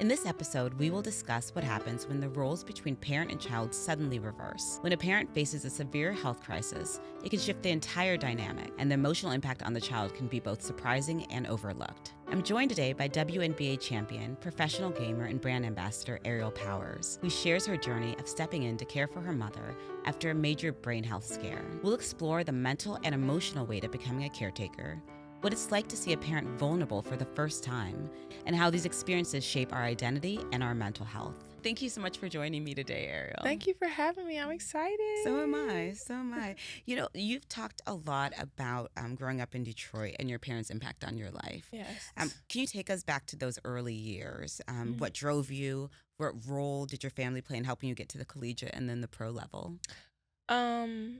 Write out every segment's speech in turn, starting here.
In this episode, we will discuss what happens when the roles between parent and child suddenly reverse. When a parent faces a severe health crisis, it can shift the entire dynamic, and the emotional impact on the child can be both surprising and overlooked. I'm joined today by WNBA champion, professional gamer, and brand ambassador Ariel Powers, who shares her journey of stepping in to care for her mother after a major brain health scare. We'll explore the mental and emotional weight of becoming a caretaker, what it's like to see a parent vulnerable for the first time, and how these experiences shape our identity and our mental health. Thank you so much for joining me today, Ariel. Thank you for having me. I'm excited. So am I. You know, you've talked a lot about growing up in Detroit and your parents' impact on your life. Yes. Can you take us back to those early years? What drove you? What role did your family play in helping you get to the collegiate and then the pro level?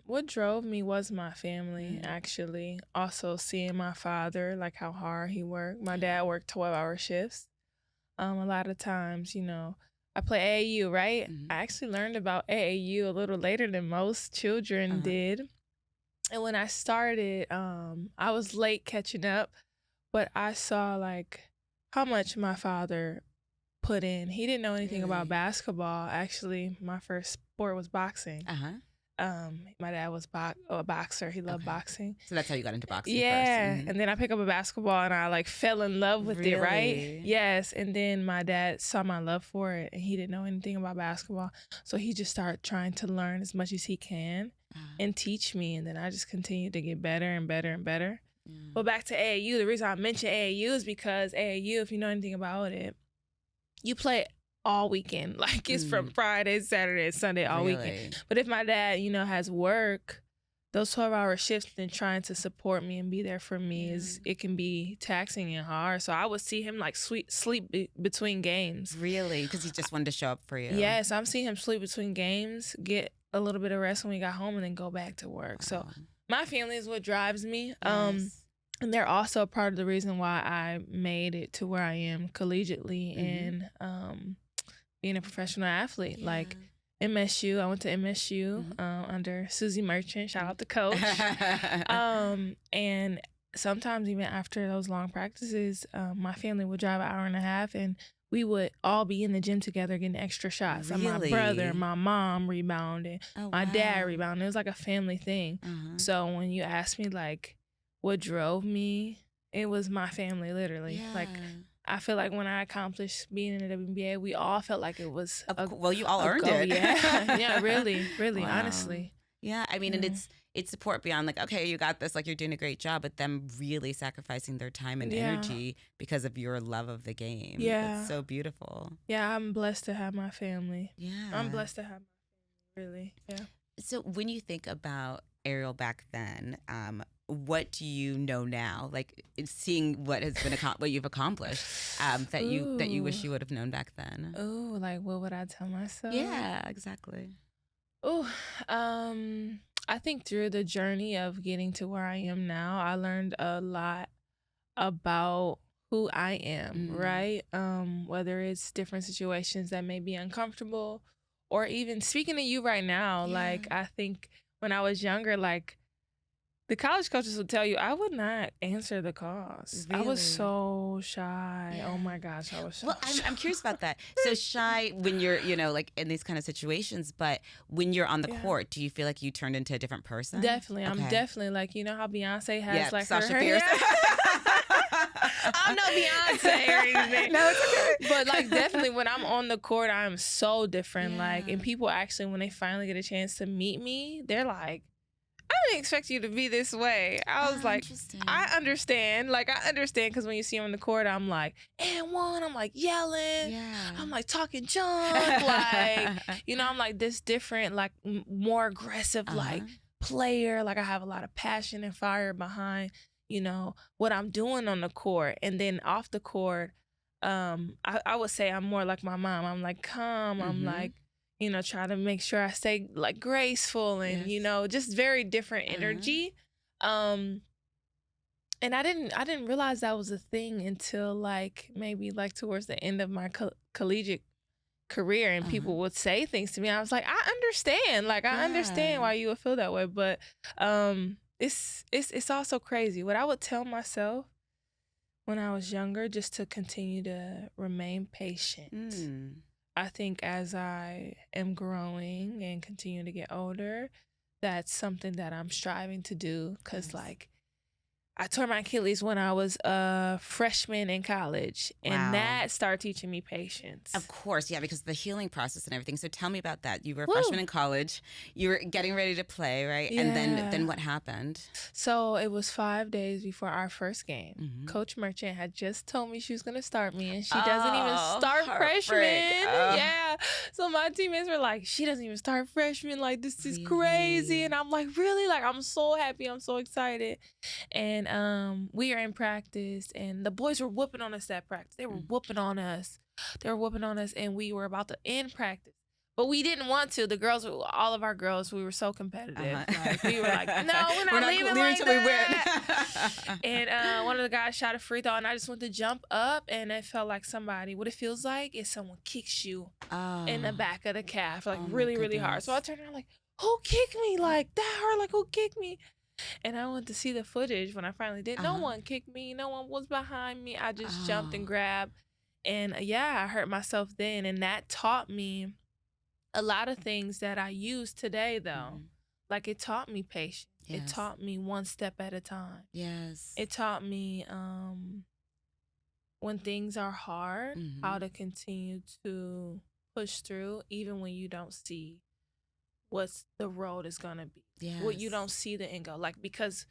What drove me was my family, actually. Also seeing my father, like how hard he worked. My dad worked 12-hour shifts. A lot of times, I play AAU, right? I actually learned about AAU a little later than most children did. And when I started, I was late catching up, but I saw like how much my father put in. He didn't know anything about basketball. Actually, my first sport was boxing. My dad was a boxer. He loved boxing. So that's how you got into boxing first. And then I picked up a basketball and I like fell in love with it, right? Yes. And then my dad saw my love for it and he didn't know anything about basketball. So he just started trying to learn as much as he can and teach me. And then I just continued to get better and better and better. But back to AAU, the reason I mention AAU is because AAU, if you know anything about it, you play all weekend. Like it's from Friday, Saturday, Sunday, all weekend. But if my dad, has work, those 12-hour shifts and trying to support me and be there for me it can be taxing and hard. So I would see him like sleep between games. Really? Because he just wanted to show up for you. Yes, I'm seeing him sleep between games, get a little bit of rest when we got home and then go back to work. So my family is what drives me. And they're also a part of the reason why I made it to where I am collegiately and being a professional athlete. Like MSU, I went to MSU under Susie Merchant. Shout out to coach. And sometimes even after those long practices, my family would drive an hour and a half and we would all be in the gym together getting extra shots. Really? My brother, my mom rebounded, my dad rebounded. It was like a family thing. So when you ask me like what drove me, it was my family, literally. Like I feel like when I accomplished being in the WNBA, we all felt like it was well, you all earned it. Yeah, really, honestly. Yeah, I mean, and it's support beyond like, okay, you got this, like you're doing a great job, but them really sacrificing their time and energy because of your love of the game. Yeah. It's so beautiful. Yeah, I'm blessed to have my family. Yeah. I'm blessed to have my family, really. Yeah. So when you think about Ariel back then, what do you know now? Like seeing what has been what you've accomplished that you wish you would have known back then. Oh, like what would I tell myself? Yeah, exactly. Oh, I think through the journey of getting to where I am now, I learned a lot about who I am, right? Whether it's different situations that may be uncomfortable or even speaking to you right now, like I think when I was younger, like the college coaches would tell you, I would not answer the calls. Really? I was so shy. Yeah. Oh my gosh, I was so shy. I'm curious about that. So shy when you're, like in these kind of situations, but when you're on the court, do you feel like you turned into a different person? Definitely. Okay. I'm definitely like, how Beyonce has like Sasha her Fierce. I'm not Beyonce or anything. No, it's okay. But like definitely when I'm on the court, I'm so different. Like, and people actually, when they finally get a chance to meet me, they're like, I didn't expect you to be this way. I was like, I understand. Like, I understand because when you see him on the court, I'm like, and one, I'm like yelling. Yeah. I'm like talking junk. Like, I'm like this different, like more aggressive, like player. Like I have a lot of passion and fire behind, what I'm doing on the court. And then off the court, I would say I'm more like my mom. I'm like calm. I'm like, try to make sure I stay like graceful and, just very different energy. And I didn't realize that was a thing until like maybe like towards the end of my collegiate career and people would say things to me. I was like, I understand. Like, I understand why you would feel that way. But it's also crazy. What I would tell myself when I was younger, just to continue to remain patient. I think as I am growing and continue to get older, that's something that I'm striving to do. Because, like, I tore my Achilles when I was a freshman in college, and that started teaching me patience. Of course, yeah, because the healing process and everything. So tell me about that. You were a freshman in college. You were getting ready to play, right? Yeah. And then what happened? So it was 5 days before our first game. Mm-hmm. Coach Merchant had just told me she was going to start me, and she doesn't even start freshman. Yeah. So my teammates were like, she doesn't even start freshman. Like, this is crazy. And I'm like, really? Like, I'm so happy. I'm so excited. And we are in practice, and the boys were whooping on us at practice. They were whooping on us. And we were about to end practice. But we didn't want to. The girls, all of our girls, we were so competitive. Like, we were like, no, we're not leaving like that. And one of the guys shot a free throw, and I just went to jump up, and it felt like what it feels like is someone kicks you in the back of the calf, like really, really hard. So I turned around like, who kicked me? Like, that hard? Like, who kicked me? And I went to see the footage when I finally did. No one kicked me. No one was behind me. I just jumped and grabbed. And I hurt myself then. And that taught me a lot of things that I use today, though. Like, it taught me patience. Yes. It taught me one step at a time. Yes. It taught me when things are hard, how to continue to push through, even when you don't see what the road is going to be. Yes. What you don't see the end goal. Like, because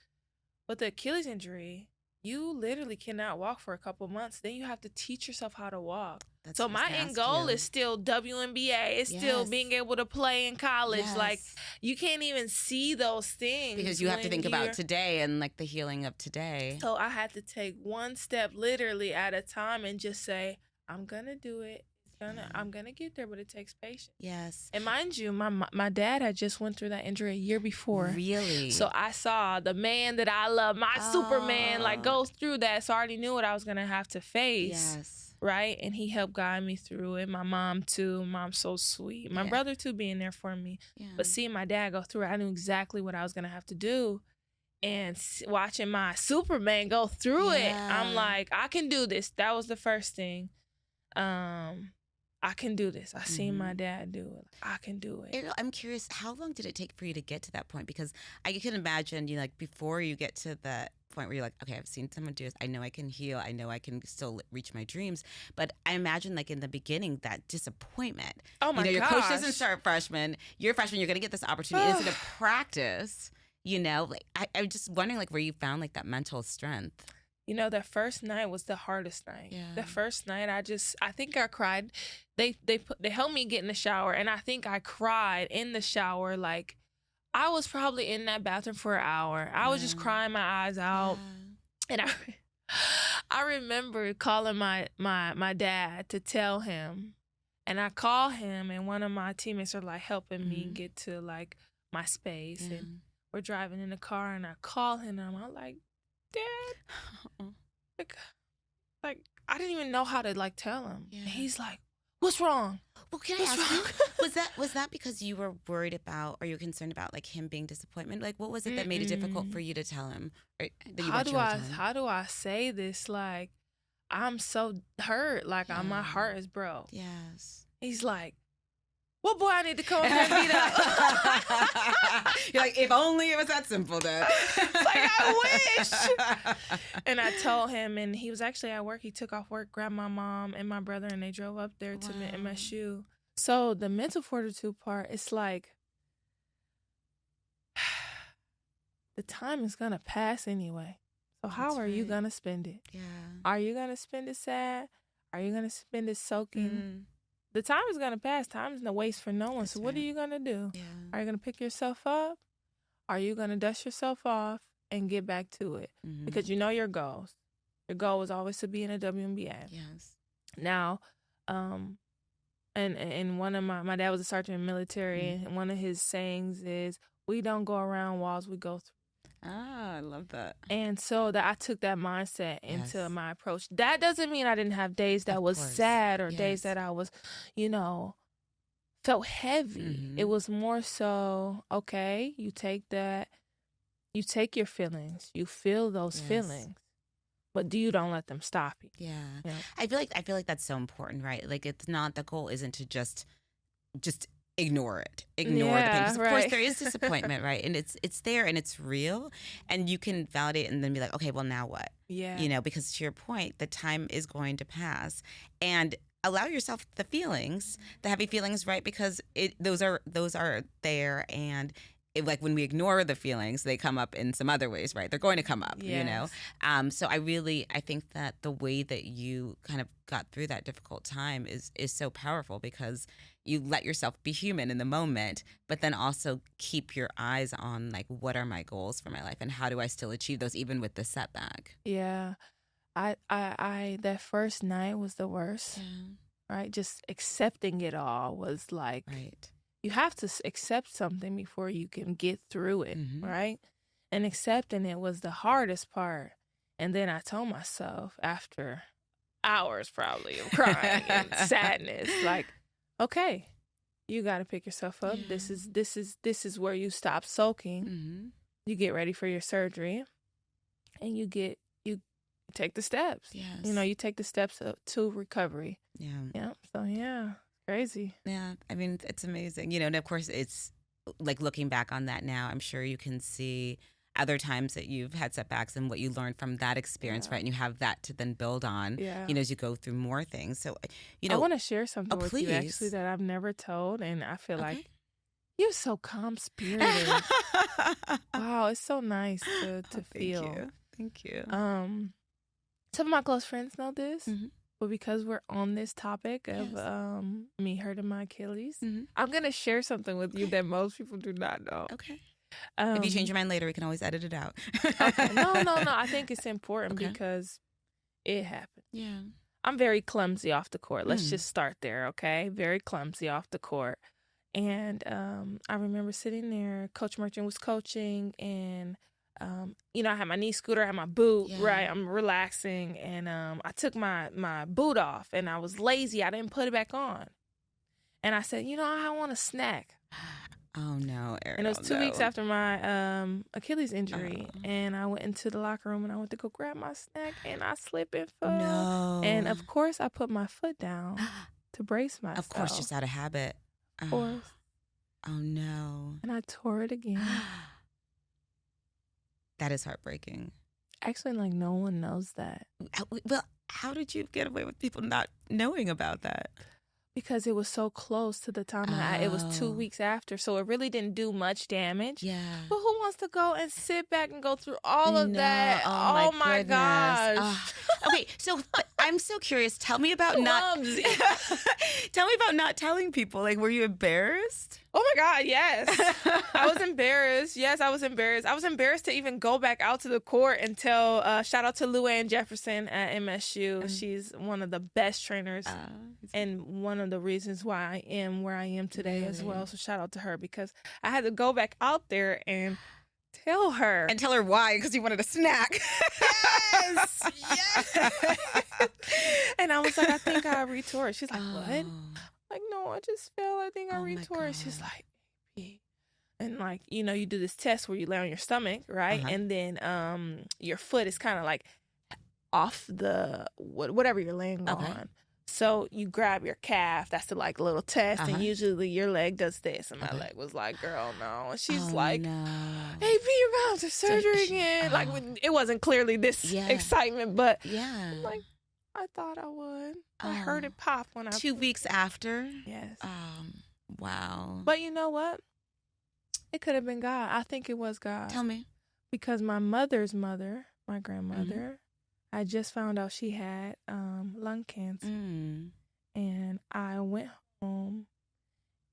with the Achilles injury, you literally cannot walk for a couple months. Then you have to teach yourself how to walk. So my end goal is still WNBA. It's still being able to play in college. Yes. Like, you can't even see those things. Because you have to think about today and, like, the healing of today. So I had to take one step literally at a time and just say, I'm going to do it. I'm gonna get there, but it takes patience. Yes. And mind you, my dad had just went through that injury a year before. Really? So I saw the man that I love, my Superman, like, go through that. So I already knew what I was gonna have to face. Yes. Right? And he helped guide me through it. My mom too. Mom's so sweet. My brother too, being there for me. Yeah. But seeing my dad go through it, I knew exactly what I was gonna have to do. And watching my Superman go through it, I'm like, I can do this. That was the first thing. I can do this. I seen my dad do it. I can do it. I'm curious, how long did it take for you to get to that point? Because I can imagine, like, before you get to that point where you're like, okay, I've seen someone do this. I know I can heal. I know I can still reach my dreams. But I imagine, like, in the beginning, that disappointment. Oh, my gosh. Your coach doesn't start freshman. You're a freshman. You're going to get this opportunity. It's in a practice, like, I'm just wondering, like, where you found, like, that mental strength. The first night was the hardest night. Yeah. The first night, I think I cried. They helped me get in the shower, and I think I cried in the shower. Like, I was probably in that bathroom for an hour. I was just crying my eyes out. Yeah. And I remember calling my dad to tell him, and I call him, and one of my teammates are, like, helping me get to, like, my space, and we're driving in the car, and I call him, and I'm like, Dad, like, I didn't even know how to, like, tell him. Yeah. And he's like, what's wrong? Well, can I ask you, was that because you were worried about, or you were concerned about, like, him being disappointment? Like, what was it that made it difficult for you to tell him? Or that you how do I say this? Like, I'm so hurt. Like, my heart is broke. Yes. He's like, well, boy, I need to come over and beat up. You're like, if only it was that simple, Dad. Like, I wish. And I told him, and he was actually at work. He took off work, grabbed my mom and my brother, and they drove up there to MSU. So the mental fortitude part, it's like, the time is going to pass anyway. So how are you going to spend it? Yeah. Are you going to spend it sad? Are you going to spend it soaking? The time is going to pass. Time is no waste for no one. So what are you going to do? Yeah. Are you going to pick yourself up? Are you going to dust yourself off and get back to it? Because you know your goals. Your goal was always to be in a WNBA. Yes. Now, and one of my dad was a sergeant in the military, and one of his sayings is, we don't go around walls, we go through. Ah, I love that. And so that I took that mindset into my approach. That doesn't mean I didn't have days that was sad or days that I was, felt heavy. It was more so, okay, you take that, you take your feelings, you feel those feelings, but you don't let them stop you. Yeah. Yeah. I feel like that's so important, right? Like, it's not, the goal isn't to just ignore it. Ignore the pain. Because of course there is disappointment, right? And it's there and it's real. And you can validate and then be like, okay, well, now what? Yeah. You know, because to your point, the time is going to pass. And allow yourself the feelings, the heavy feelings, right? Because those are there, and like when we ignore the feelings, they come up in some other ways, right? They're going to come up, you know? So I think that the way that you kind of got through that difficult time is so powerful, because you let yourself be human in the moment, but then also keep your eyes on, like, what are my goals for my life and how do I still achieve those even with the setback? Yeah. I that first night was the worst, right? Just accepting it all was like, right. You have to accept something before you can get through it, right? And accepting it was the hardest part. And then I told myself, after hours probably of crying and sadness, like, okay, you got to pick yourself up. This is where you stop sulking. You get ready for your surgery, and you take the steps. Yes. You know, you take the steps to recovery. Yeah. Yeah. So yeah. Crazy. Yeah, I mean, it's amazing. You know, and of course, it's like, looking back on that now, I'm sure you can see other times that you've had setbacks and what you learned from that experience, right? And you have that to then build on, you know, as you go through more things. So, you know, I want to share something with please. you, actually, that I've never told, and I feel like you're so calm-spirited. Wow, it's so nice to feel. Thank you. Some of my close friends know this. But because we're on this topic of me hurting my Achilles, I'm going to share something with you that most people do not know. Okay. If you change your mind later, we can always edit it out. Okay. No. I think it's important because it happened. Yeah. I'm very clumsy off the court. Let's just start there, okay? Very clumsy off the court. And I remember sitting there, Coach Merchant was coaching, and you know, I had my knee scooter, I had my boot, right? I'm relaxing, and I took my boot off, and I was lazy. I didn't put it back on. And I said, you know, I want a snack. Oh, no, Erin. And it was 2 weeks after my Achilles injury, and I went into the locker room, and I went to go grab my snack, and I slipped and fell. No. And, of course, I put my foot down to brace myself. Of course, just out of habit. Of course. Oh, no. And I tore it again. That is heartbreaking. Actually, like, no one knows that. Well, how did you get away with people not knowing about that? Because it was so close to the time that it was 2 weeks after, so it really didn't do much damage. Yeah. But who wants to go and sit back and go through all of that? Oh my gosh. Okay, so I'm so curious. Tell me about not telling people. Like, were you embarrassed? Oh my God, yes. I was embarrassed. Yes, I was embarrassed. I was embarrassed to even go back out to the court and tell, shout out to Luann Jefferson at MSU. She's one of the best trainers and one of the reasons why I am where I am today as well. So shout out to her, because I had to go back out there and tell her. And tell her why, because you wanted a snack. Yes! And I was like, I think I retore it. She's like, what? Like, no, I just fell. I think I retore it. She's like, baby. And like, you know, you do this test where you lay on your stomach, right? And then your foot is kind of like off the whatever you're laying on. So you grab your calf. That's the like little test, and usually your leg does this. And my leg was like, "Girl, no." And she's like, no. "Hey, B, you're going to surgery again." Like, it wasn't clearly this excitement, but I'm like, I thought I would. I heard it pop when 2 weeks after. Yes. Wow. But you know what? It could have been God. I think it was God. Tell me. Because my mother's mother, my grandmother, I just found out she had lung cancer. And I went home,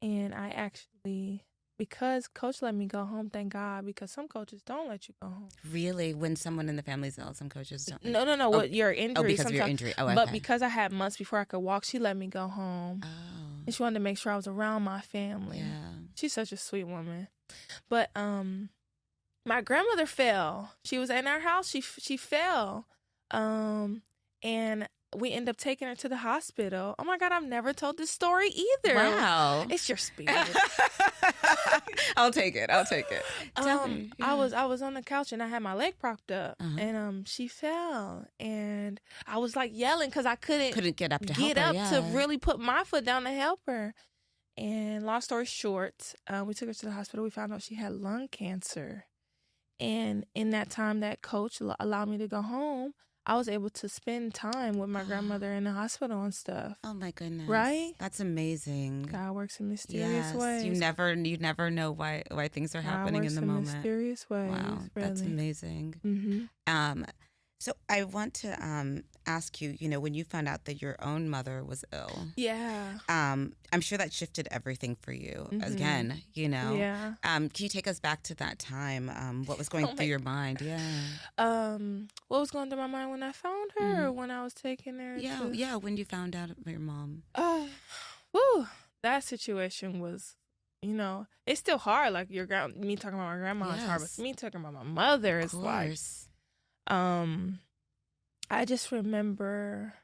and I actually, because Coach let me go home, thank God, because some coaches don't let you go home. Really? When someone in the family's ill, some coaches don't? No. With your injury. Because of your injury. Oh, okay. But because I had months before I could walk, she let me go home. And she wanted to make sure I was around my family. Yeah. She's such a sweet woman. But my grandmother fell. She was in our house. She fell. And we end up taking her to the hospital. Oh my God, I've never told this story either. Wow. It's your spirit. I'll take it. Tell me. I was on the couch and I had my leg propped up, and she fell, and I was like yelling because I couldn't get up to get help her, up to really put my foot down to help her. And long story short, we took her to the hospital. We found out she had lung cancer, and in that time, that coach allowed me to go home. I was able to spend time with my grandmother in the hospital and stuff. Oh my goodness! Right? That's amazing. God works in mysterious ways. You never know why things are happening in the moment. Mysterious ways. Wow, really. That's amazing. Mm-hmm. So I want to ask you. When you found out that your own mother was ill, I'm sure that shifted everything for you. Again, Yeah. Can you take us back to that time? What was going through your mind? Yeah. What was going through my mind when I found her, or when I was taking her? Yeah. When you found out about your mom. That situation was, it's still hard. Like me talking about my grandma is hard, but me talking about my mother is like. I just remember,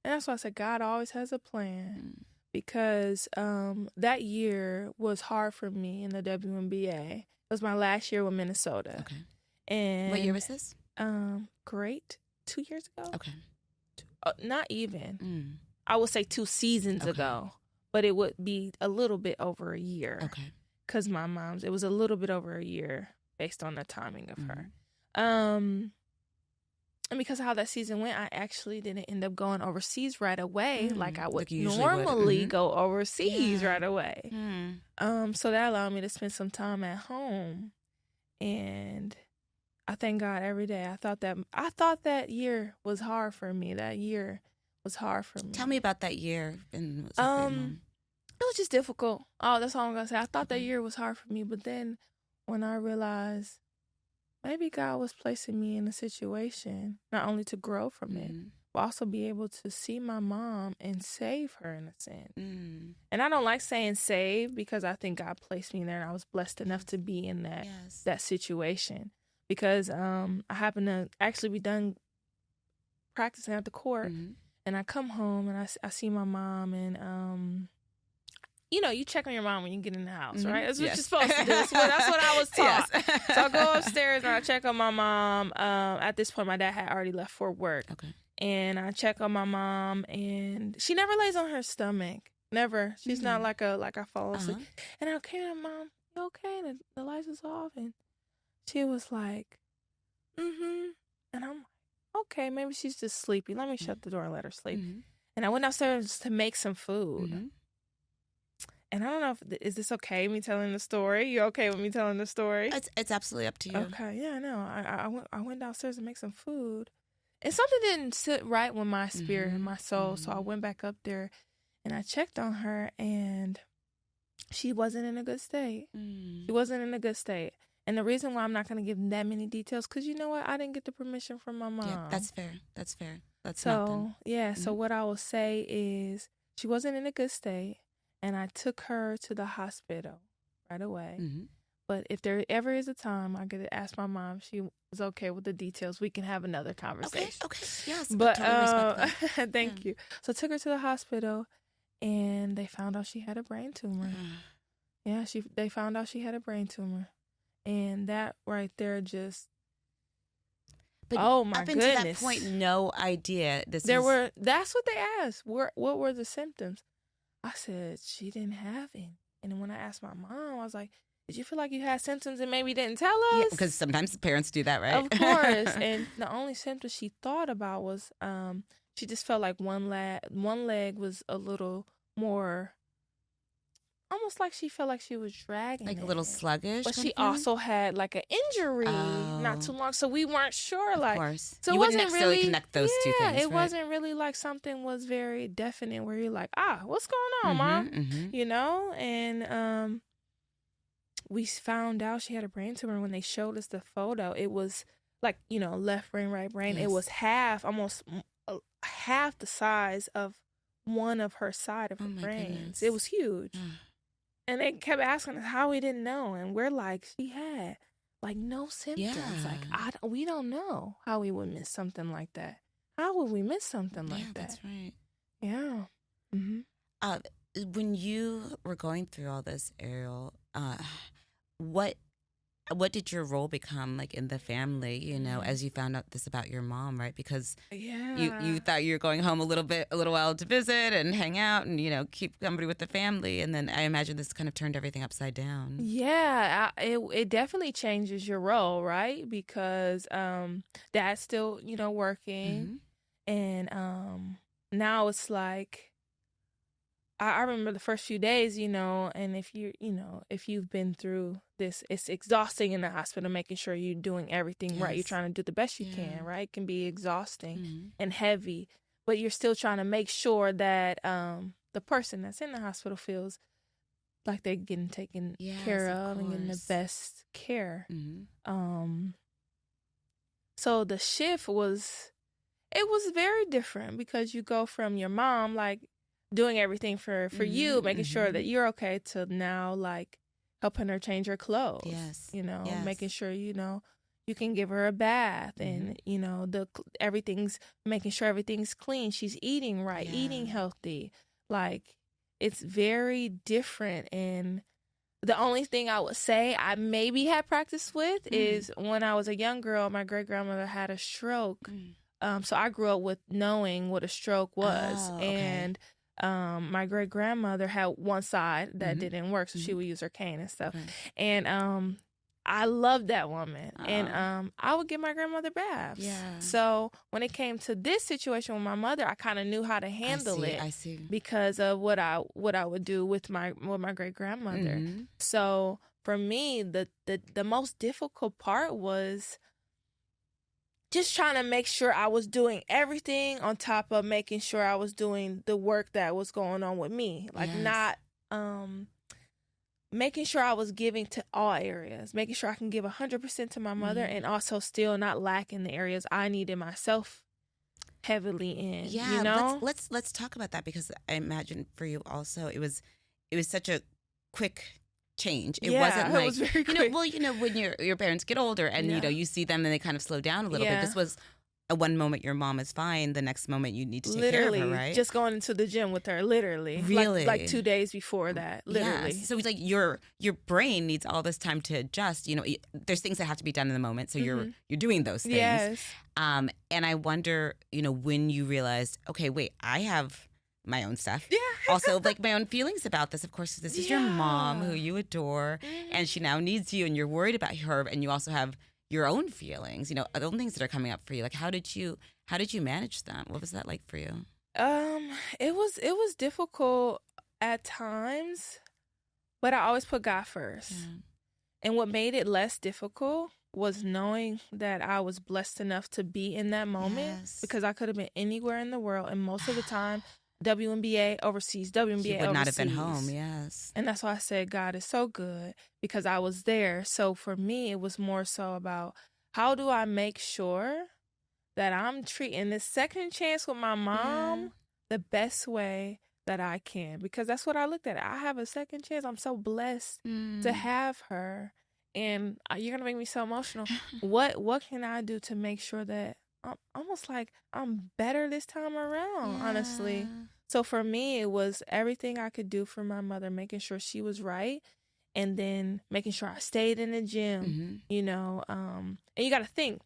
and that's why I said God always has a plan, because that year was hard for me in the WNBA. It was my last year with Minnesota. Okay. And what year was this? Great. 2 years ago. Okay. Not even. I would say 2 seasons ago, but it would be a little bit over a year. Okay. Because it was a little bit over a year based on the timing of her. And because of how that season went, I actually didn't end up going overseas right away like I would normally go overseas right away. So that allowed me to spend some time at home. And I thank God every day. I thought that year was hard for me. That year was hard for me. Tell me about that year. It was just difficult. Oh, that's all I'm going to say. I thought that year was hard for me. But then when I realized maybe God was placing me in a situation not only to grow from it, but also be able to see my mom and save her in a sense. And I don't like saying save because I think God placed me there and I was blessed enough to be in that situation. Because I happen to actually be done practicing at the court, and I come home and I see my mom, and you check on your mom when you get in the house, right? That's what you're supposed to do. That's what I was taught. So I go upstairs and I check on my mom. At this point, my dad had already left for work. Okay. And I check on my mom, and she never lays on her stomach. Never. She's not like I fall asleep. And I came to Mom, you okay? The lights is off. And she was like, And I'm like, okay, maybe she's just sleepy. Let me shut the door and let her sleep. And I went upstairs to make some food. And I don't know is this okay, me telling the story? You okay with me telling the story? It's absolutely up to you. Okay, yeah, no. I went downstairs to make some food. And something didn't sit right with my spirit and my soul. So I went back up there and I checked on her, and she wasn't in a good state. She wasn't in a good state. And the reason why I'm not going to give that many details, because you know what? I didn't get the permission from my mom. Yeah, that's fair. That's so nothing. Yeah. So what I will say is she wasn't in a good state. And I took her to the hospital right away. But if there ever is a time I get to ask my mom if she was okay with the details, we can have another conversation. Okay. Yes. But totally thank you. So I took her to the hospital, and they found out she had a brain tumor. They found out she had a brain tumor. And that right there just... But oh my up goodness! Until that point, no idea. That's what they asked. What were the symptoms? I said she didn't have it. And when I asked my mom, I was like, did you feel like you had symptoms and maybe didn't tell us? Yeah, because sometimes parents do that, right? Of course. And the only symptom she thought about was she just felt like one leg was a little more, almost like she felt like she was dragging like a little sluggish. But she also had like an injury not too long. So we weren't sure. Of like, course. So you it wouldn't wasn't necessarily really connect those two things, it right? wasn't really like something was very definite where you're like, what's going on, Mom? You know? And we found out she had a brain tumor. When they showed us the photo, it was like, left brain, right brain. Yes. It was almost half the size of one of her side of her brains. Goodness. It was huge. And they kept asking us how we didn't know. And we're like, she had like no symptoms. Yeah. Like, we don't know how we would miss something like that. how would we miss something like that? That's right. Yeah. Mm-hmm. When you were going through all this, Ariel, what did your role become like in the family, you know, as you found out this about your mom, right? Because you thought you were going home a little while to visit and hang out and, you know, keep company with the family. And then I imagine this kind of turned everything upside down. Yeah, it definitely changes your role, right? Because dad's still, you know, working. And now it's like, I remember the first few days, you know, and if you've been through this, it's exhausting in the hospital, making sure you're doing everything right. You're trying to do the best you can, right? It can be exhausting and heavy, but you're still trying to make sure that the person that's in the hospital feels like they're getting taken care of and getting the best care. So the shift was very different because you go from your mom, like, doing everything for you, making sure that you're okay, to now, like, helping her change her clothes. You know, making sure, you know, you can give her a bath and, you know, making sure everything's clean. She's eating right, eating healthy. Like, it's very different. And the only thing I would say I maybe had practice with is when I was a young girl, my great-grandmother had a stroke. So I grew up with knowing what a stroke was. And my great-grandmother had one side that didn't work, so she would use her cane and stuff. And I loved that woman. And I would give my grandmother baths. So when it came to this situation with my mother, I kind of knew how to handle it. I see. Because of what I would do with my great-grandmother. So for me, the most difficult part was just trying to make sure I was doing everything on top of making sure I was doing the work that was going on with me. Like, not making sure I was giving to all areas, making sure I can give 100% to my mother and also still not lacking the areas I needed myself heavily in. You know? Let's talk about that, because I imagine for you also it was such a quick change. It wasn't like, it was very quick. When your parents get older and you know, you see them and they kind of slow down a little bit. This was a one moment your mom is fine, the next moment you need to take care of her, right? Just going into the gym with her, literally. Really? Like 2 days before that, literally. So it's like your brain needs all this time to adjust. You know, there's things that have to be done in the moment, so you're doing those things. And I wonder, you know, when you realized, okay, wait, I have my own stuff. Also, like, my own feelings about this. Of course, this is your mom who you adore, and she now needs you, and you're worried about her, and you also have your own feelings, you know, other things that are coming up for you. Like, how did you manage them? What was that like for you? It was difficult at times, but I always put God first. And what made it less difficult was knowing that I was blessed enough to be in that moment, because I could have been anywhere in the world, and most of the time, WNBA overseas, You would not have been home, And that's why I said God is so good, because I was there. So for me, it was more so about, how do I make sure that I'm treating this second chance with my mom the best way that I can? Because that's what I looked at. I have a second chance. I'm so blessed to have her. And you're going to make me so emotional. What can I do to make sure that I'm almost like I'm better this time around, honestly. So for me, it was everything I could do for my mother, making sure she was right, and then making sure I stayed in the gym, you know. And you got to think,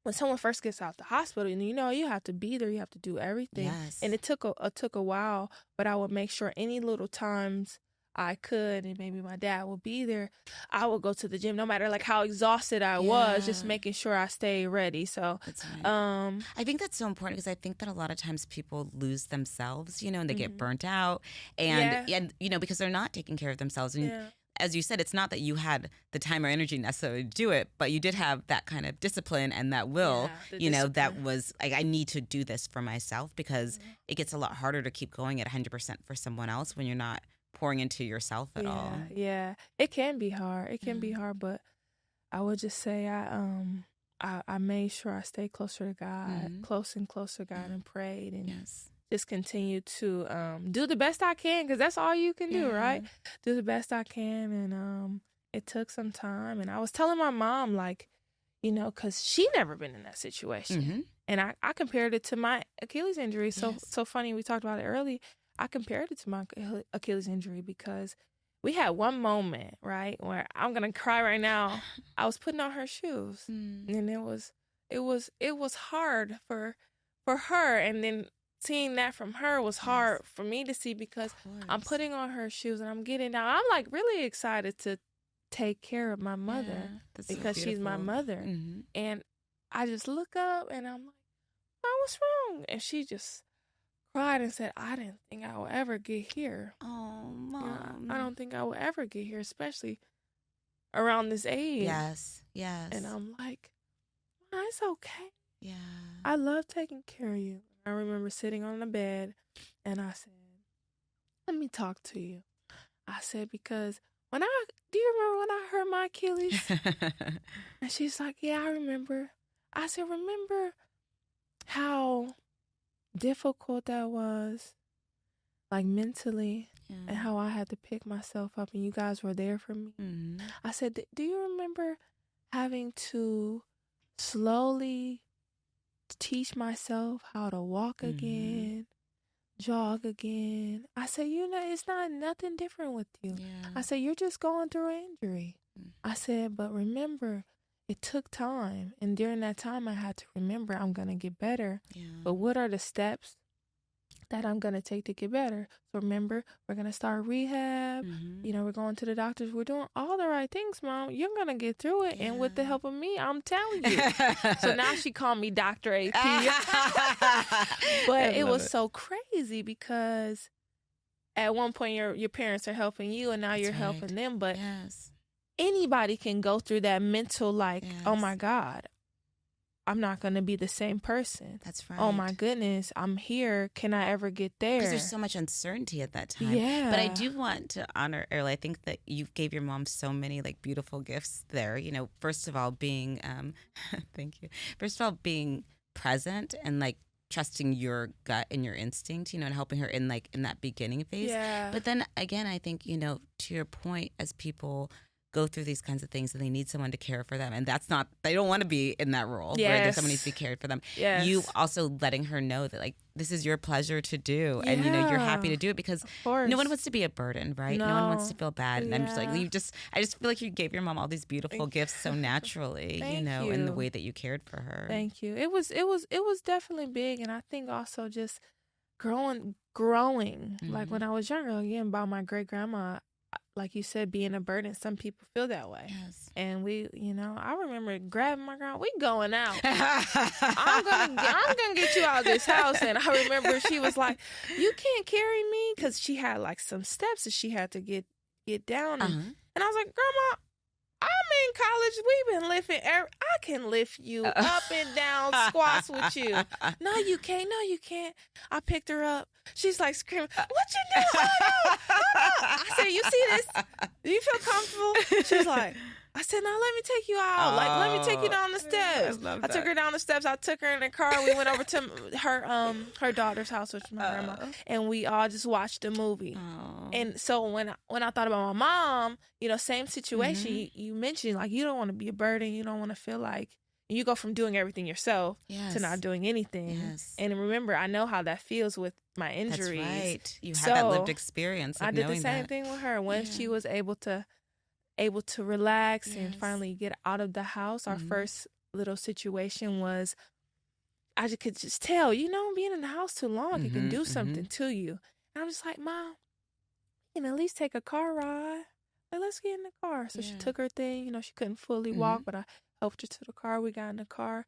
when someone first gets out the hospital, you know, you have to be there, you have to do everything. And it took a while, but I would make sure any little times I could, and maybe my dad would be there, I would go to the gym, no matter like how exhausted I was, just making sure I stay ready. So I think that's so important, because I think that a lot of times people lose themselves, you know, and they get burnt out, and you know, because they're not taking care of themselves. And as you said, it's not that you had the time or energy necessarily to do it, but you did have that kind of discipline and that will, you know, that was like, I need to do this for myself, because it gets a lot harder to keep going at 100% for someone else when you're not pouring into yourself at all. It can be hard. It can be hard, but I would just say I made sure I stayed closer to God, close and closer to God, and prayed, and just continue to do the best I can, because that's all you can do, right? Do the best I can. And it took some time, and I was telling my mom, like, you know, because she never been in that situation. And I compared it to my Achilles injury. So funny, we talked about it early. I compared it to my Achilles injury because we had one moment, right, where I'm gonna cry right now. I was putting on her shoes, and it was hard for her, and then seeing that from her was hard for me to see because I'm putting on her shoes and I'm getting down. I'm like really excited to take care of my mother because she's my mother, and I just look up and I'm like, "Oh, what's wrong?" And she just cried and said, "I didn't think I would ever get here. Oh, Mom. I don't think I will ever get here, especially around this age." Yes. And I'm like, "Mom, it's okay. Yeah. I love taking care of you." I remember sitting on the bed and I said, "Let me talk to you." I said, because do you remember when I hurt my Achilles? And she's like, "Yeah, I remember." I said, "Remember how difficult that was, like mentally, and how I had to pick myself up and you guys were there for me?" I said, "Do you remember having to slowly teach myself how to walk again, jog again?" I said, "It's not nothing different with you." I said, "You're just going through an injury." I said, "But remember, it took time. And during that time, I had to remember I'm going to get better. But what are the steps that I'm going to take to get better? So remember, we're going to start rehab. We're going to the doctors. We're doing all the right things, Mom. You're going to get through it. And with the help of me, I'm telling you." So now she called me Dr. AP. But it was so crazy because at one point your parents are helping you and now you're helping them. But anybody can go through that mental oh my God, I'm not going to be the same person. That's right. Oh my goodness, I'm here. Can I ever get there? Because there's so much uncertainty at that time. Yeah. But I do want to honor, Earl, I think that you gave your mom so many beautiful gifts there. First of all, being, thank you. First of all, being present and trusting your gut and your instinct, and helping her in that beginning phase. Yeah. But then again, I think, to your point, as people go through these kinds of things and they need someone to care for them, and they don't want to be in that role where there's someone needs to be cared for them. You also letting her know that this is your pleasure to do, and you're happy to do it because no one wants to be a burden, right? No one wants to feel bad. And I'm just I just feel like you gave your mom all these beautiful gifts so naturally, in the way that you cared for her. Thank you. It was definitely big, and I think also just growing. Like when I was younger, again, by my great grandma. Like you said, being a burden, some people feel that way. Yes. And we, I remember grabbing my grandma, we going out. I'm gonna get you out of this house. And I remember she was like, "You can't carry me," because she had some steps that she had to get down. And I was like, "Grandma, I'm in college. We've been lifting. I can lift you up and down, squats with you." "No, you can't. No, you can't." I picked her up. She's like screaming, "What you doing?" "Oh, no. I said, "You see this? Do you feel comfortable?" She's like, I said, "No, let me take you out. Let me take you down the steps." I took her down the steps. I took her in the car. We went over to her daughter's house, which is my grandma, and we all just watched a movie. And so when I thought about my mom, same situation. You mentioned you don't want to be a burden. You don't want to feel like you go from doing everything yourself to not doing anything. Yes. And remember, I know how that feels with my injuries. That's right. You have that lived experience. I did the same thing with her when she was able to relax and finally get out of the house. Our first little situation was, I could just tell, being in the house too long, it can do something to you. And I'm just like, "Mom, you can at least take a car ride. Let's get in the car." So she took her thing. She couldn't fully walk, but I helped her to the car. We got in the car.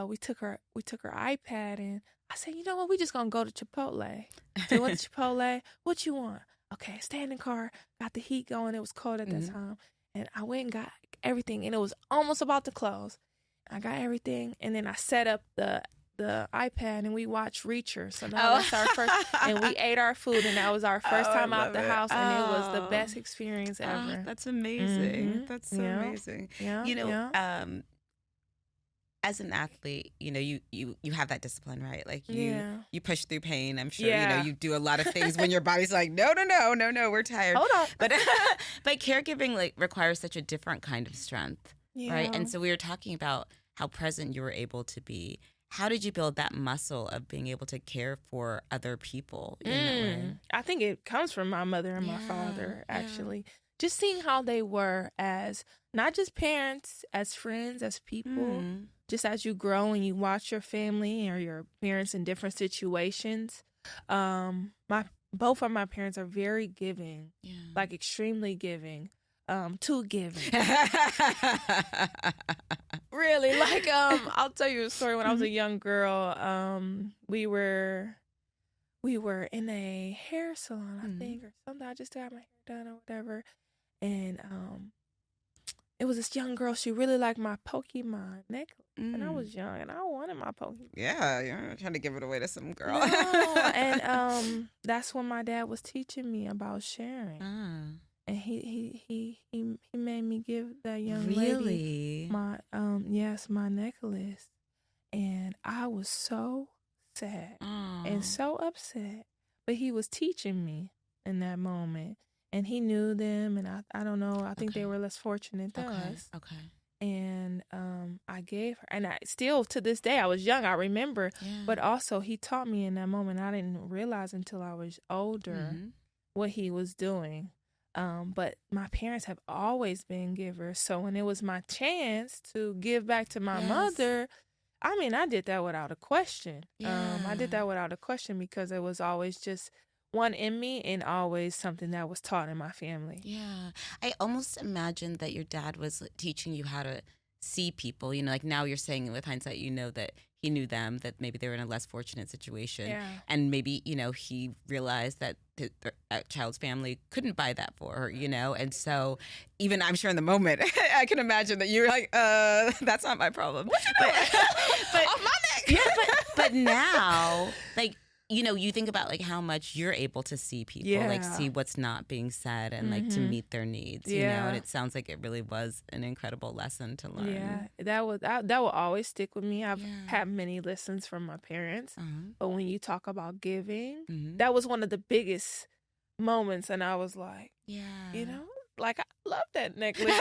We took her iPad, and I said, "You know what? We just gonna go to Chipotle." So we went to Chipotle. "What you want?" "Okay, stay in the car." Got the heat going. It was cold at that time. And I went and got everything. And it was almost about to close. I got everything. And then I set up the iPad and we watched Reacher. So now that's our first. And we ate our food. And that was our first time out the house. And it was the best experience ever. That's amazing. That's so amazing. Yeah. As an athlete, you have that discipline, right? You push through pain. I'm sure, you do a lot of things when your body's like, no, we're tired. Hold on. But caregiving requires such a different kind of strength, right? And so we were talking about how present you were able to be, how did you build that muscle of being able to care for other people in that way? I think it comes from my mother and my father, actually. Just seeing how they were as not just parents, as friends, as people. Just as you grow and you watch your family or your parents in different situations. Both of my parents are very giving, like extremely giving. Too giving. Really, like I'll tell you a story. When I was a young girl, we were in a hair salon, I think, or something. I just got my hair done or whatever, and it was this young girl. She really liked my Pokemon necklace, and I was young, and I wanted my Pokemon. Yeah, you're trying to give it away to some girl. No, and that's when my dad was teaching me about sharing. And he made me give that young lady my my necklace, and I was so sad and so upset. But he was teaching me in that moment, and he knew them, and I don't know. I think they were less fortunate than us. And I gave her, and I still to this day, I was young, I remember, but also he taught me in that moment. I didn't realize until I was older what he was doing. But my parents have always been givers. So when it was my chance to give back to my mother, I mean, I did that without a question. I did that without a question because it was always just one in me and always something that was taught in my family. Yeah. I almost imagined that your dad was teaching you how to see people. You know, like now you're saying with hindsight, you know, that he knew them, that maybe they were in a less fortunate situation. Yeah. And maybe, you know, he realized that the child's family couldn't buy that for her, you know? And so even I'm sure in the moment, I can imagine that you were like, that's not my problem. But off my neck. Yeah, but now, like, you know, you think about like how much you're able to see people, like see what's not being said and like to meet their needs, you know, and it sounds like it really was an incredible lesson to learn. Yeah, that will always stick with me. I've had many lessons from my parents, but when you talk about giving, that was one of the biggest moments, and I was like, you know, like I love that necklace.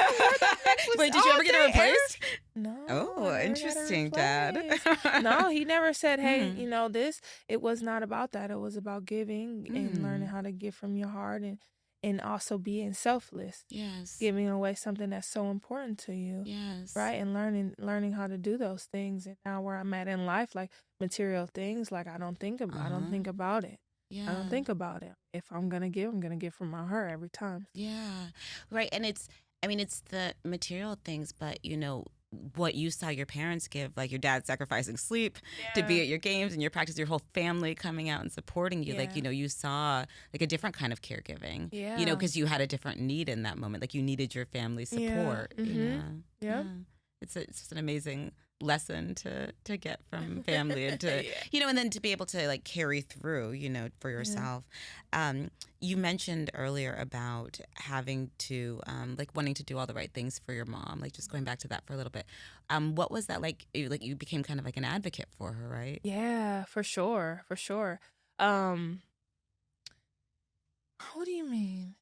Wait, did you ever get it replaced? No. Oh, interesting, Dad. No, he never said, hey, you know, it was not about that. It was about giving and learning how to give from your heart and also being selfless. Yes. Giving away something that's so important to you. Yes. Right? And learning how to do those things. And now where I'm at in life, like material things, like I don't think about it. Yeah. I don't think about it. If I'm going to give from my heart every time. Yeah. Right. And it's the material things, but, you know, what you saw your parents give, like your dad sacrificing sleep to be at your games and your practice, your whole family coming out and supporting you. Like, you know, you saw like a different kind of caregiving, you know, because you had a different need in that moment. Like you needed your family support, you know? Yeah. It's just an amazing lesson to get from family and to you know, and then to be able to like carry through, you know, for yourself. You mentioned earlier about having to like wanting to do all the right things for your mom, like just going back to that for a little bit. What was that like? You became kind of like an advocate for her, right? Yeah, for sure. What do you mean?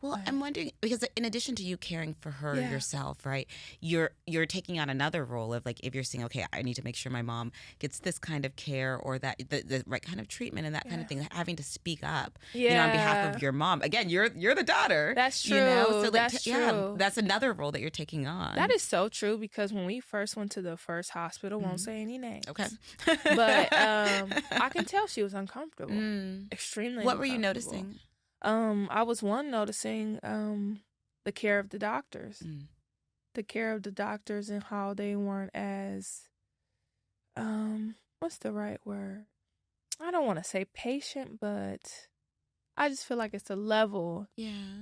Well, I'm wondering, because in addition to you caring for her yourself, right, you're taking on another role of like, if you're saying, okay, I need to make sure my mom gets this kind of care or that the right kind of treatment and that kind of thing, having to speak up, you know, on behalf of your mom. Again, you're the daughter. That's true. You know? So like, that's true. Yeah, that's another role that you're taking on. That is so true, because when we first went to the first hospital, won't say any names. Okay. But I can tell she was uncomfortable. Extremely What were you uncomfortable. noticing? I was noticing the care of the doctors. The care of the doctors and how they weren't as what's the right word? I don't want to say patient, but I just feel like it's a level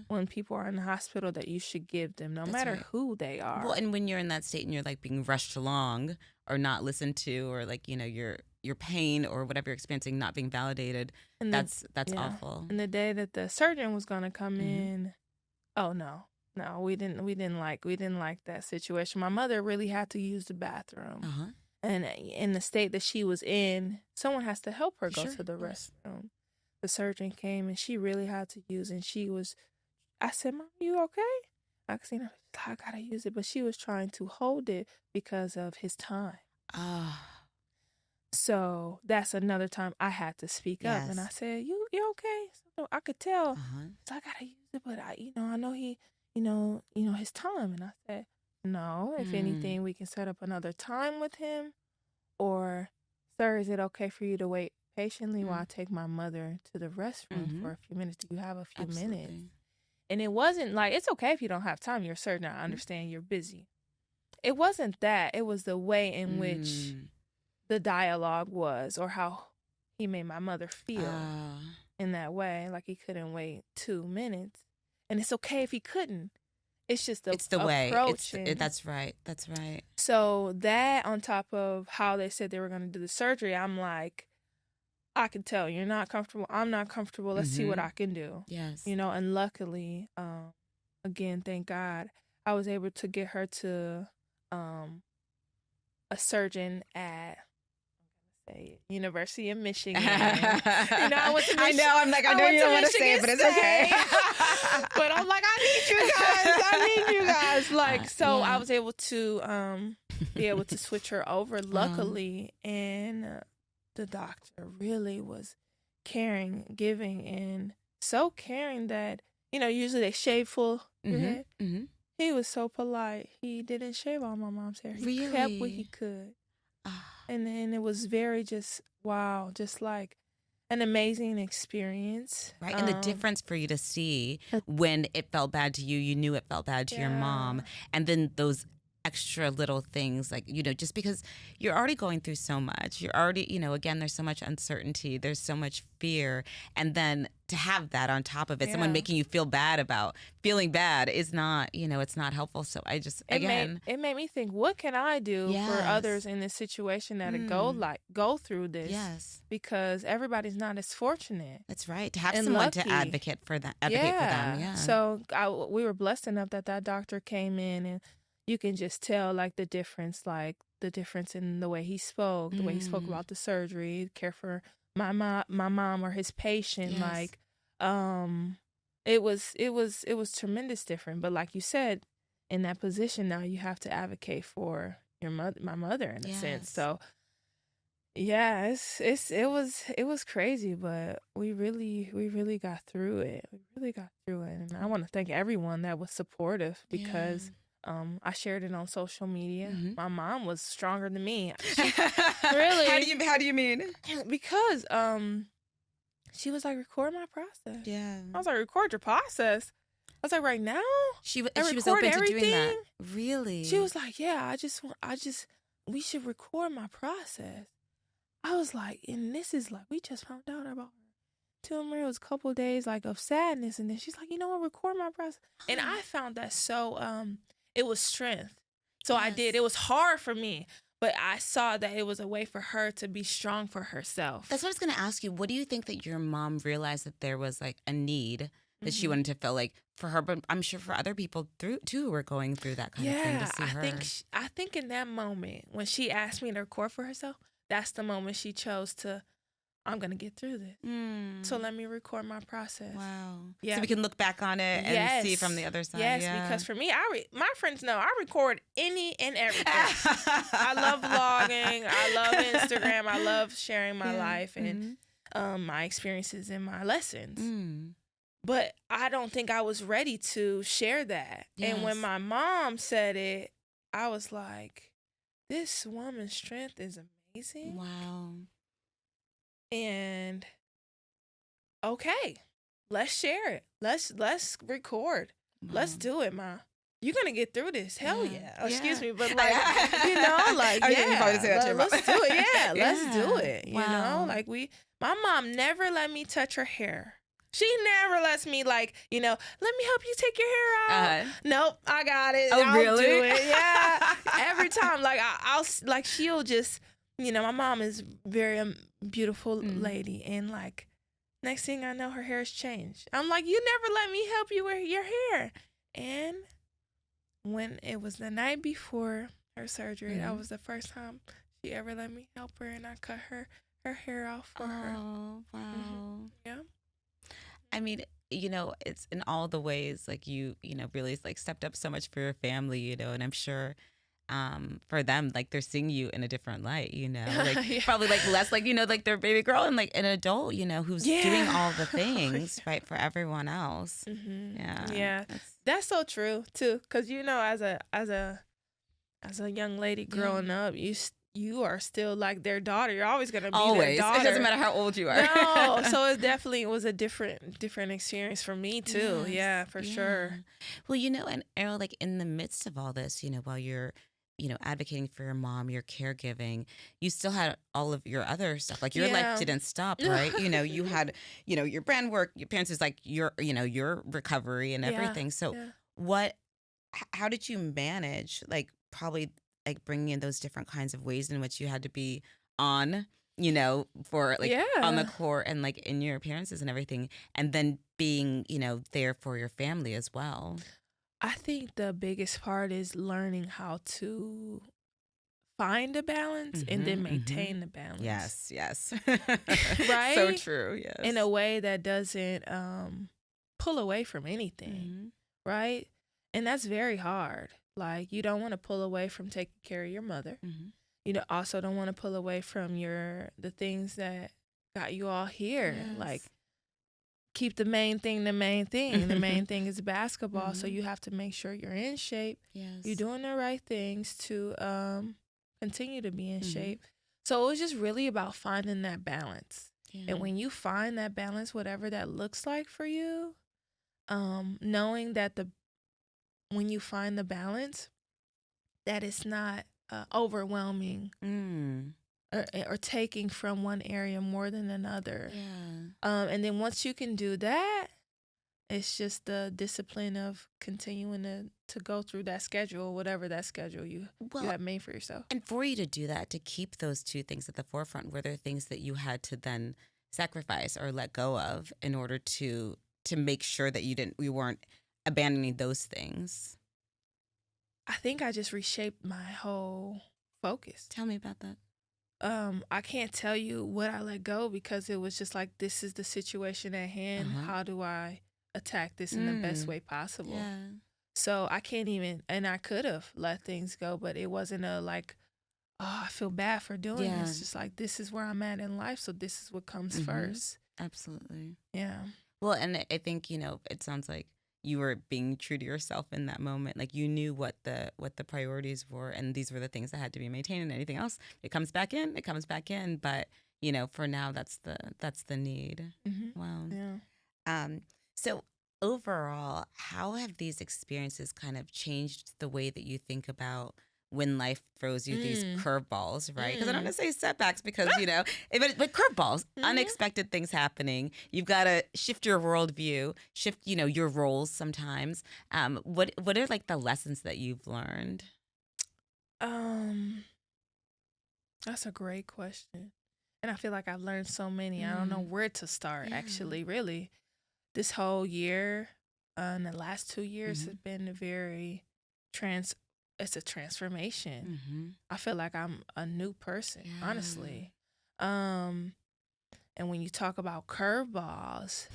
when people are in the hospital that you should give them, no matter who they are. Well, and when you're in that state and you're like being rushed along or not listened to, or like, you know, your pain or whatever you're experiencing not being validated, and that's awful. And the day that the surgeon was gonna come in, oh no, we didn't like that situation. My mother really had to use the bathroom, and in the state that she was in, someone has to help her go to the restroom. The surgeon came and she really had to use, and I said, "Mom, you okay?" I seen her, I gotta use it, but she was trying to hold it because of his time. So that's another time I had to speak up, and I said, "You okay?" So I could tell. So I gotta use it, but I know he, his time. And I said, "No. If anything, we can set up another time with him. Or, sir, is it okay for you to wait patiently while I take my mother to the restroom for a few minutes? Do you have a few minutes?" And it wasn't like, it's okay if you don't have time. You're certain. I understand you're busy. It wasn't that. It was the way in which the dialogue was, or how he made my mother feel in that way. Like he couldn't wait 2 minutes. And it's okay if he couldn't. It's just it's the approach. Way. That's right. That's right. So that, on top of how they said they were going to do the surgery, I'm like, I can tell you're not comfortable. I'm not comfortable. Let's see what I can do. Yes. And luckily, again, thank God, I was able to get her to a surgeon at University of Michigan. I went to Michigan. I know. I'm like, I know you don't want to say it, but it's okay. But I'm like, I need you guys. Like, so I was able to be able to switch her over, luckily, and the doctor really was caring, giving, and so caring that, usually they shave full your head. He was so polite. He didn't shave all my mom's hair. He kept what he could. And then it was very just, wow, just like an amazing experience. Right. And the difference for you to see when it felt bad to you, you knew it felt bad to your mom. And then those extra little things, like, just because you're already going through so much, you're already, again, there's so much uncertainty, there's so much fear. And then to have that on top of it, someone making you feel bad about feeling bad is not, it's not helpful. So I just, it made me think, what can I do for others in this situation that go through this? Yes. Because everybody's not as fortunate. That's right. To have someone to advocate for them. Yeah. So we were blessed enough that doctor came in, and you can just tell, like, the difference in the way he spoke, the way he spoke about the surgery, care for my mom or his patient. Yes. Like, it was tremendous different. But like you said, in that position now, you have to advocate for my mother in a sense. So yeah, it was crazy, but we really got through it. And I want to thank everyone that was supportive, because I shared it on social media. My mom was stronger than me. Really? How do you mean? Because she was like, record my process. Yeah. I was like, record your process? I was like, right now? She was open to doing that. Really? She was like, yeah, we should record my process. I was like, and this is like, we just found out about her. It was a couple of days like of sadness, and then she's like, record my process. And I found that so it was strength. So I did. It was hard for me, but I saw that it was a way for her to be strong for herself. That's what I was going to ask you. What do you think that your mom realized that there was like a need that she wanted to fill, like for her, but I'm sure for other people too who were going through that kind of thing to see her? I think in that moment when she asked me to record for herself, that's the moment she chose to, I'm going to get through this. So let me record my process. Wow. Yeah. So we can look back on it and see from the other side. Yes, because for me, my friends know I record any and everything. I love vlogging. I love Instagram. I love sharing my life and my experiences and my lessons. But I don't think I was ready to share that. Yes. And when my mom said it, I was like, this woman's strength is amazing. Wow. And okay, let's share it. Let's record. Wow. Let's do it, Ma. You're gonna get through this. Hell yeah. Oh, excuse me, but like let's do it. Yeah, let's do it. You know, like my mom never let me touch her hair. She never lets me let me help you take your hair out. Nope, I got it. Oh, I'll do it. Yeah. Every time, I'll she'll just, my mom is very beautiful lady, and next thing I know, her hair's changed. I'm like, you never let me help you with your hair. And when it was the night before her surgery, that was the first time she ever let me help her, and I cut her hair off for her. Oh, wow. Yeah. I mean, it's in all the ways, you really stepped up so much for your family, and I'm sure for them, like they're seeing you in a different light, like Yeah. probably like less like, like their baby girl and like an adult, who's doing all the Oh, things, right, for everyone else. Yeah. Yeah, that's so true too. Cause as a young lady growing up, you are still like their daughter. You're always gonna be Always. their daughter. It doesn't matter how old you are. No, so it definitely was a different experience for me too. Yes. Yeah, for sure. Well, and Errol, like in the midst of all this, while you're advocating for your mom, your caregiving, you still had all of your other stuff. Like your life didn't stop, right? You had, your brand work, your parents is like your recovery and everything. So how did you manage, like probably like bringing in those different kinds of ways in which you had to be on, for like on the court and like in your appearances and everything, and then being, there for your family as well? I think the biggest part is learning how to find a balance and then maintain the balance. Yes. Right? So true, yes. In a way that doesn't pull away from anything, right? And that's very hard. Like, you don't want to pull away from taking care of your mother. You also don't want to pull away from the things that got you all here. Yes. Like, keep the main thing the main thing. The main thing is basketball, so you have to make sure you're in shape. Yes. You're doing the right things to continue to be in shape. So it was just really about finding that balance. Yeah. And when you find that balance, whatever that looks like for you, knowing that when you find the balance, that it's not overwhelming or taking from one area more than another. Yeah. And then once you can do that, it's just the discipline of continuing to go through that schedule, whatever that schedule you have made for yourself. And for you to do that, to keep those two things at the forefront, were there things that you had to then sacrifice or let go of in order to make sure that you weren't abandoning those things? I think I just reshaped my whole focus. Tell me about that. I can't tell you what I let go because it was just like, this is the situation at hand. How do I attack this in the best way possible? Yeah. So I can't even, and I could have let things go, but it wasn't I feel bad for doing this. It's just like, this is where I'm at in life, so this is what comes first. Absolutely. Yeah. Well, and I think, it sounds like you were being true to yourself in that moment. Like, you knew what the priorities were, and these were the things that had to be maintained, and anything else, it comes back in. But, for now, that's the need. Wow. Yeah. So overall, how have these experiences kind of changed the way that you think about when life throws you these curveballs, right? Because I don't want to say setbacks because, but curveballs, unexpected things happening. You've got to shift your worldview, shift, your roles sometimes. What are like the lessons that you've learned? That's a great question. And I feel like I've learned so many. I don't know where to start, actually, really. This whole year, and the last 2 years has been it's a transformation. I feel like I'm a new person, honestly. And when you talk about curveballs,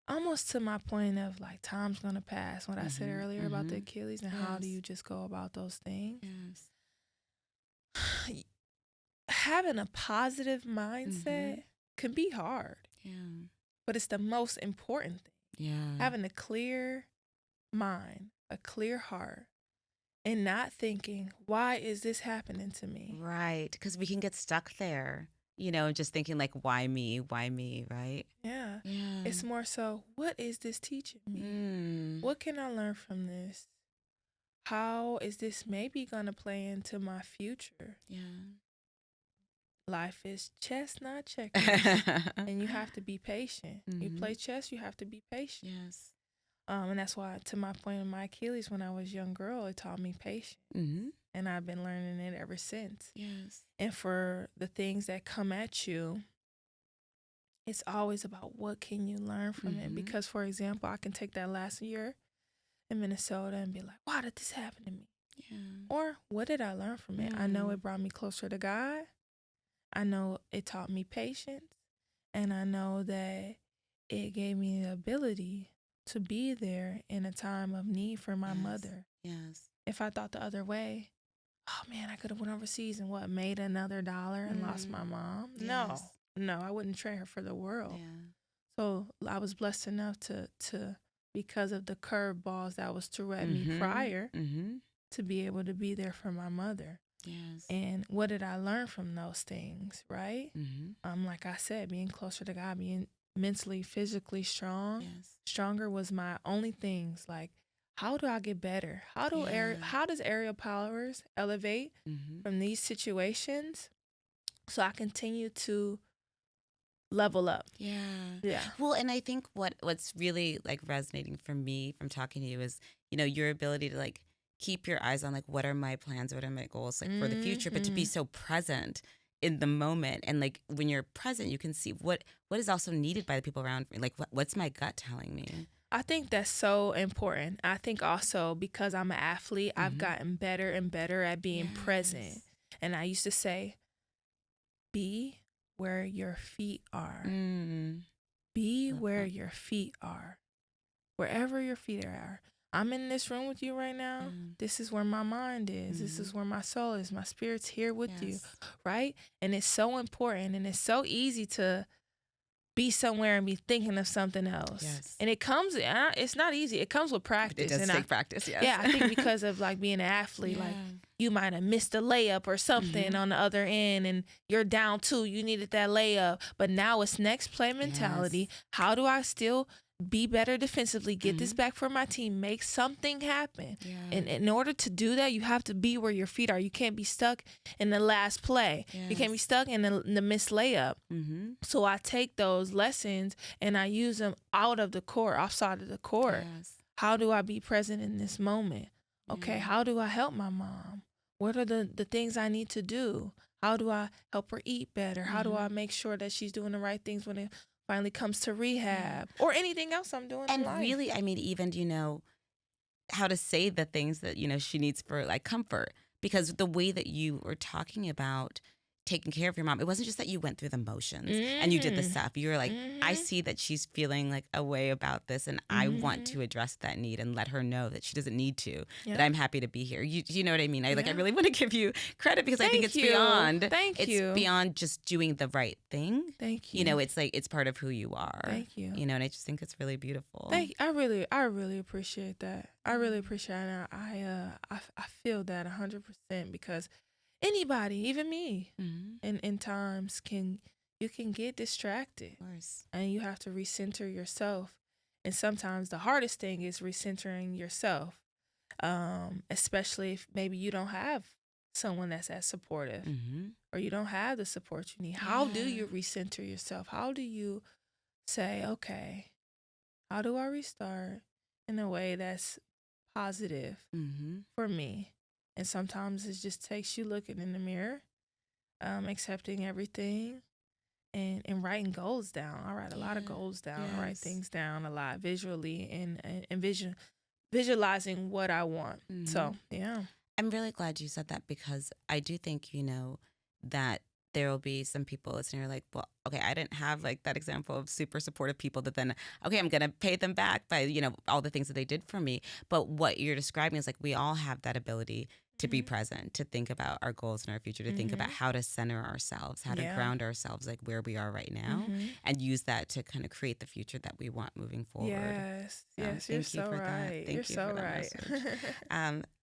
almost to my point of like, time's gonna pass, what I said earlier about the Achilles, and how do you just go about those things? Yes. Having a positive mindset can be hard. Yeah. But it's the most important thing. Yeah. Having a clear mind, a clear heart, and not thinking, why is this happening to me? Right. Because we can get stuck there, just thinking like, why me, right? Yeah. It's more so, what is this teaching me? What can I learn from this? How is this maybe going to play into my future? Yeah. Life is chess, not checkers. And you have to be patient. You play chess, you have to be patient. Yes. And that's why, to my point of my Achilles, when I was a young girl, it taught me patience. And I've been learning it ever since. Yes. And for the things that come at you, it's always about what can you learn from it. Because, for example, I can take that last year in Minnesota and be like, why did this happen to me? Yeah. Or what did I learn from it? I know it brought me closer to God. I know it taught me patience. And I know that it gave me the ability to be there in a time of need for my mother. Yes. If I thought the other way, oh man, I could have went overseas and made another dollar and lost my mom. Yes. No, I wouldn't trade her for the world. Yeah. So I was blessed enough to because of the curveballs that was thrown at me prior, to be able to be there for my mother. Yes. And what did I learn from those things, right? Like I said, being closer to God, being mentally, physically strong. Yes. Stronger was my only things. Like, how do I get better? How does Aerial Powers elevate from these situations so I continue to level up? Yeah. Well, and I think what's really like resonating for me from talking to you is, your ability to like keep your eyes on like, what are my plans, what are my goals like for the future, but to be so present in the moment. And like when you're present, you can see what is also needed by the people around me. Like what's my gut telling me? I think that's so important. I think also because I'm an athlete, I've gotten better and better at being present. And I used to say, be where your feet are. Be where your feet are. Wherever your feet are. I'm in this room with you right now. This is where my mind is. This is where my soul is. My spirit's here with you, right? And it's so important, and it's so easy to be somewhere and be thinking of something else. Yes. And it's not easy. It comes with practice. It does take practice, yes. Yeah, I think because of like being an athlete, like you might have missed a layup or something on the other end and you're down 2. You needed that layup. But now it's next play mentality. Yes. How do I still be better defensively, get this back for my team, make something happen? Yeah. And in order to do that, you have to be where your feet are. You can't be stuck in the last play. Yes. You can't be stuck in the missed layup. So I take those lessons and I use them out of the court, outside of the court. Yes. How do I be present in this moment? Okay, how do I help my mom? What are the things I need to do? How do I help her eat better? How do I make sure that she's doing the right things when it finally comes to rehab or anything else I'm doing in life? And really, I mean, even, how to say the things that, she needs for like comfort, because the way that you were talking about taking care of your mom, it wasn't just that you went through the motions and you did the stuff. You were like, I see that she's feeling like a way about this, and I want to address that need and let her know that she doesn't need to, that I'm happy to be here. You know what I mean? I really want to give you credit because I think it's beyond. It's beyond just doing the right thing. Thank you. It's like, it's part of who you are. Thank you. And I just think it's really beautiful. I really appreciate that. I really appreciate it. I feel that 100% because anybody, even me, in times you can get distracted. Of course. And you have to recenter yourself. And sometimes the hardest thing is recentering yourself, especially if maybe you don't have someone that's as supportive or you don't have the support you need. How do you recenter yourself? How do you say, okay, how do I restart in a way that's positive for me? And sometimes it just takes you looking in the mirror, accepting everything, and writing goals down. I write a lot of goals down. I write things down a lot visually and visualizing what I want. So, yeah. I'm really glad you said that because I do think, that there will be some people listening who are like, well, okay, I didn't have like that example of super supportive people that then, okay, I'm going to pay them back by, all the things that they did for me. But what you're describing is like, we all have that ability to be present, to think about our goals and our future, to think about how to center ourselves, how to ground ourselves like where we are right now, and use that to kind of create the future that we want moving forward. Yes, you're so right. You're so right.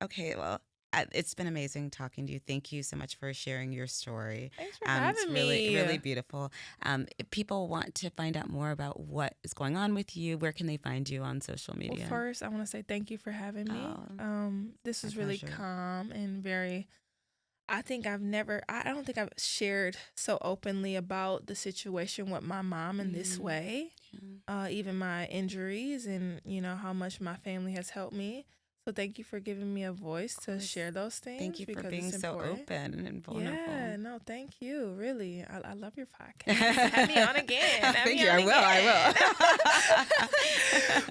Okay, well, it's been amazing talking to you. Thank you so much for sharing your story. Thanks for having me. It's really beautiful. If people want to find out more about what is going on with you, where can they find you on social media? Well, first, I want to say thank you for having me. This is really calm and very, I don't think I've shared so openly about the situation with my mom in this way, even my injuries and, how much my family has helped me. So thank you for giving me a voice to share those things. Thank you for being so open and vulnerable. Yeah, no, thank you. Really, I love your podcast. Have me on again. Thank you. I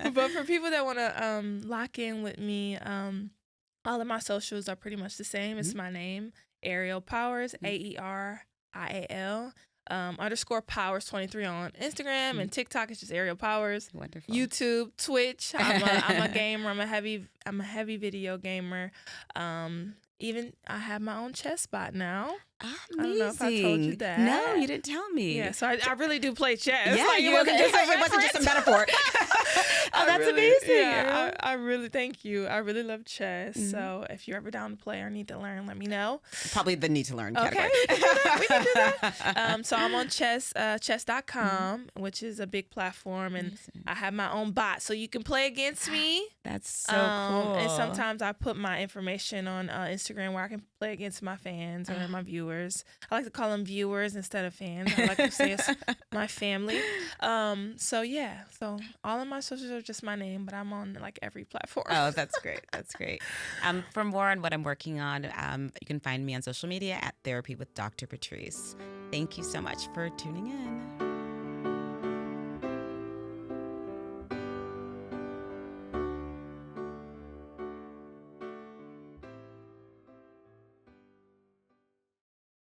will. But for people that want to lock in with me, all of my socials are pretty much the same. It's my name, Aerial Powers, AERIAL. underscore Powers 23 on Instagram, and TikTok is just Ariel Powers. Wonderful. YouTube, Twitch. I'm a gamer. I'm a heavy video gamer. Even I have my own chess bot now. Amazing. I don't know if I told you that. No, you didn't tell me. Yeah, so I really do play chess. Yeah, like, it wasn't just a metaphor. Oh, that's amazing. Yeah, I really, thank you. I really love chess. So if you're ever down to play or need to learn, let me know. Probably the need to learn category. Okay, we can do that. So I'm on chess.com, which is a big platform, and I have my own bot, so you can play against me. That's so cool. And sometimes I put my information on Instagram where I can play against my fans or my viewers. I like to call them viewers instead of fans. I like to say it's my family. So yeah, so all of my socials are just my name, but I'm on like every platform. Oh, that's great. That's great. For more on what I'm working on, you can find me on social media at Therapy with Dr. Patrice. Thank you so much for tuning in.